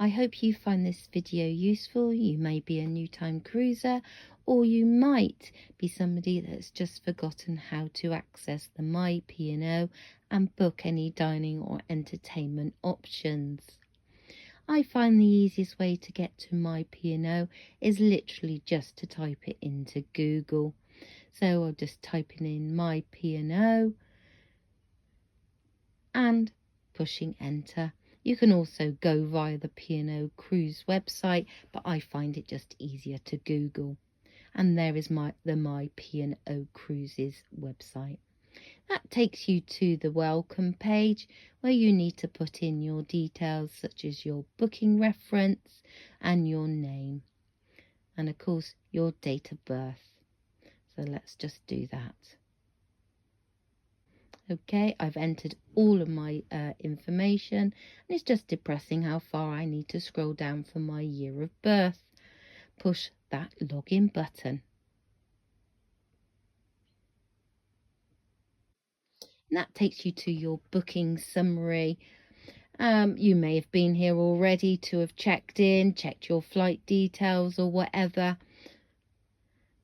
I hope you find this video useful. You may be a new time cruiser, or you might be somebody that's just forgotten how to access the My P&O and book any dining or entertainment options. I find the easiest way to get to My P&O is literally just to type it into Google. So I'll just type in My P&O and pushing enter. You can also go via the P&O Cruise website, but I find it just easier to Google. And there is the My P&O Cruises website. That takes you to the welcome page where you need to put in your details such as your booking reference and your name. And of course your date of birth. So let's just do that. Okay, I've entered all of my information, and it's just depressing how far I need to scroll down for my year of birth. Push that login button. And that takes you to your booking summary. You may have been here already to have checked your flight details or whatever.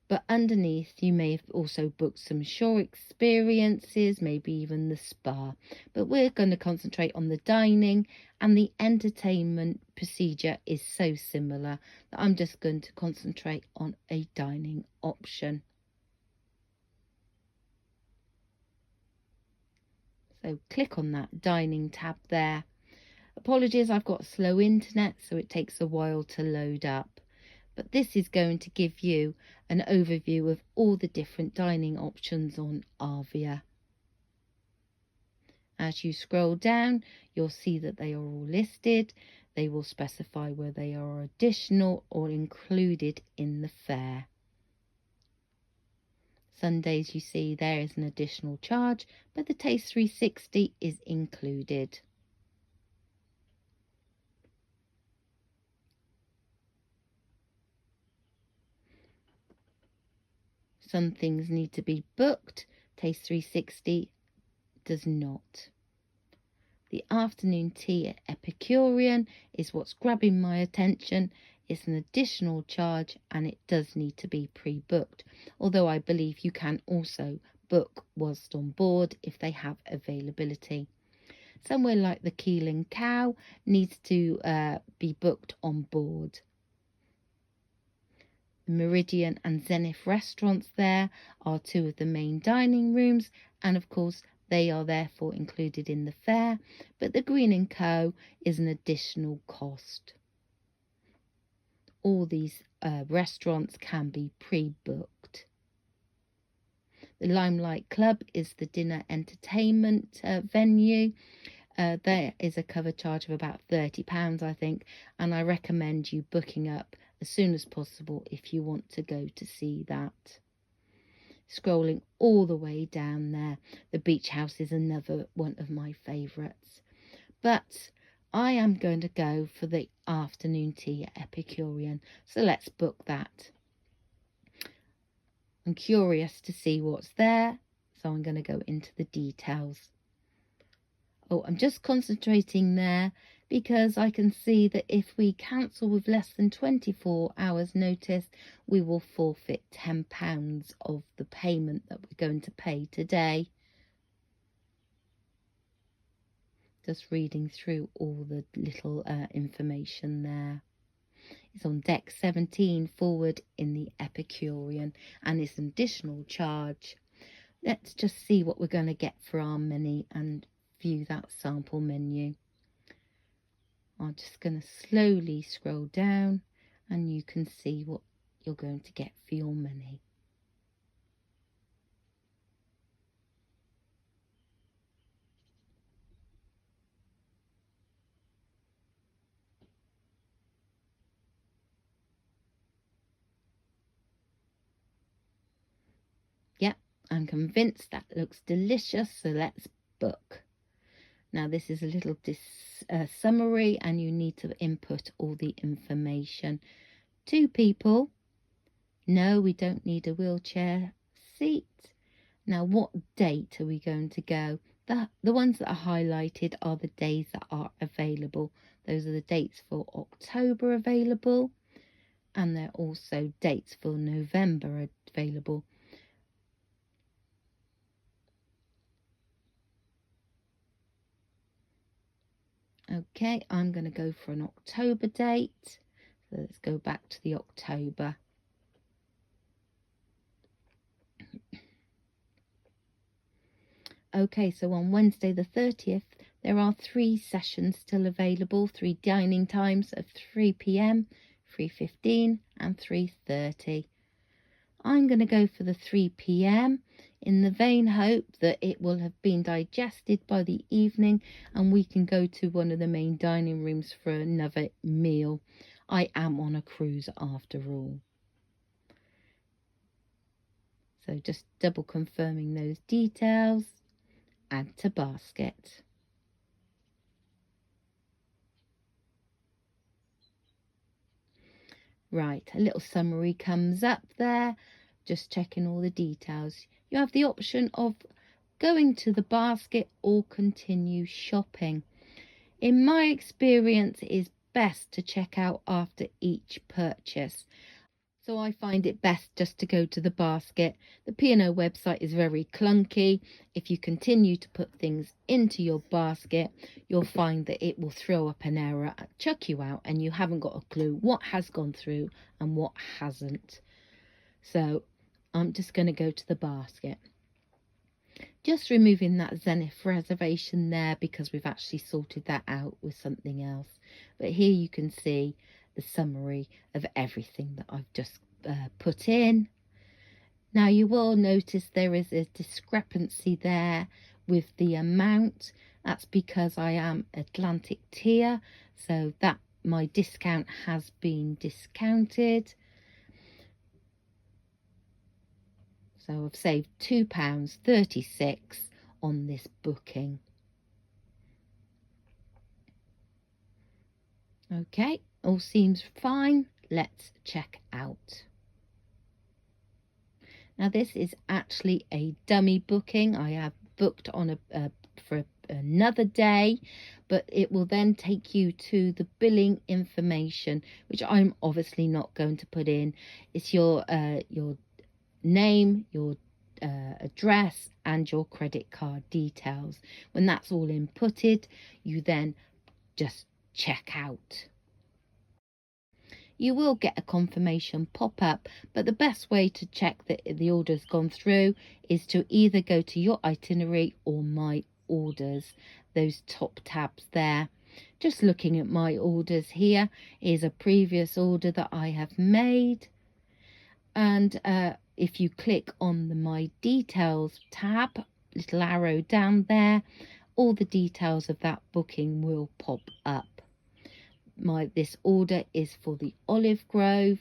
But underneath, you may have also booked some shore experiences, maybe even the spa. But we're going to concentrate on the dining, and the entertainment procedure is so similar that I'm just going to concentrate on a dining option. So click on that dining tab there. Apologies, I've got slow internet, so it takes a while to load up. But this is going to give you an overview of all the different dining options on Arvia. As you scroll down, you'll see that they are all listed. They will specify whether they are additional or included in the fare. Sundays, you see there is an additional charge, but the Taste 360 is included. Some things need to be booked. Taste 360 does not. The afternoon tea at Epicurean is what's grabbing my attention. It's an additional charge and it does need to be pre-booked, although I believe you can also book whilst on board if they have availability. Somewhere like the Keel and Cow needs to be booked on board. The Meridian and Zenith restaurants there are two of the main dining rooms, and of course they are therefore included in the fare, but the Green & Co is an additional cost. All these restaurants can be pre-booked. The Limelight Club is the dinner entertainment venue. There is a cover charge of about £30, I think, and I recommend you booking up as soon as possible if you want to go to see that. Scrolling all the way down there, the Beach House is another one of my favourites. But I am going to go for the afternoon tea at Epicurean, so let's book that. I'm curious to see what's there, so I'm going to go into the details. Oh, I'm just concentrating there because I can see that if we cancel with less than 24 hours notice, we will forfeit £10 of the payment that we're going to pay today. Just reading through all the little information there. It's on deck 17 forward in the Epicurean, and it's an additional charge. Let's just see what we're going to get for our menu and view that sample menu. I'm just going to slowly scroll down and you can see what you're going to get for your money. Yep, I'm convinced that looks delicious, so let's book. Now this is a little summary and you need to input all the information. 2 people. No, we don't need a wheelchair seat. Now what date are we going to go? The ones that are highlighted are the days that are available. Those are the dates for October available, and there are also dates for November available. Okay, I'm going to go for an October date. So let's go back to the October. Okay, so on Wednesday the 30th, there are 3 sessions still available, 3 dining times of 3 p.m, 3:15 and 3:30. I'm going to go for the 3 p.m. in the vain hope that it will have been digested by the evening and we can go to one of the main dining rooms for another meal. I am on a cruise after all. So just double confirming those details. Add to basket. Right, a little summary comes up there, just checking all the details. You have the option of going to the basket or continue shopping. In my experience, it is best to check out after each purchase. So I find it best just to go to the basket. The P&O website is very clunky. If you continue to put things into your basket, you'll find that it will throw up an error, chuck you out, and you haven't got a clue what has gone through and what hasn't. So I'm just going to go to the basket. Just removing that Zenith reservation there because we've actually sorted that out with something else. But here you can see the summary of everything that I've just put in. Now you will notice there is a discrepancy there with the amount. That's because I am Atlantic tier, so that my discount has been discounted. So I've saved £2.36 on this booking. Okay, all seems fine. Let's check out. Now this is actually a dummy booking. I have booked on for another day, but it will then take you to the billing information, which I'm obviously not going to put in. It's your name, your address and your credit card details. When that's all inputted, you then just check out. You will get a confirmation pop up, but the best way to check that the order's gone through is to either go to your itinerary or my orders, those top tabs there. Just looking at my orders here is a previous order that I have made, and if you click on the My Details tab, little arrow down there, all the details of that booking will pop up. This order is for the Olive Grove,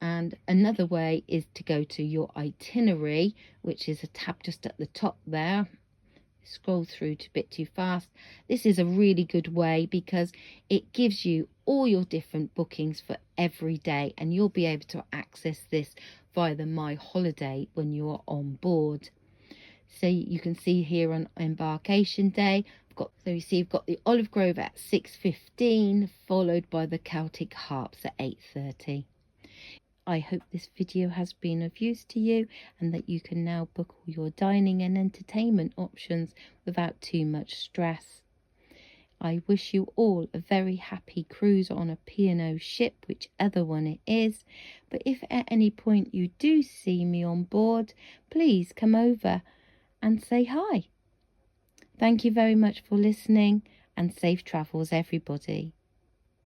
and another way is to go to your itinerary, which is a tab just at the top there. Scroll through a bit too fast. This is a really good way because it gives you all your different bookings for every day, and you'll be able to access this via the My Holiday when you're on board. So you can see here on embarkation day, so you see you've got the Olive Grove at 6:15, followed by the Celtic Harps at 8:30. I hope this video has been of use to you and that you can now book all your dining and entertainment options without too much stress. I wish you all a very happy cruise on a P&O ship, whichever one it is. But if at any point you do see me on board, please come over and say hi. Thank you very much for listening, and safe travels everybody.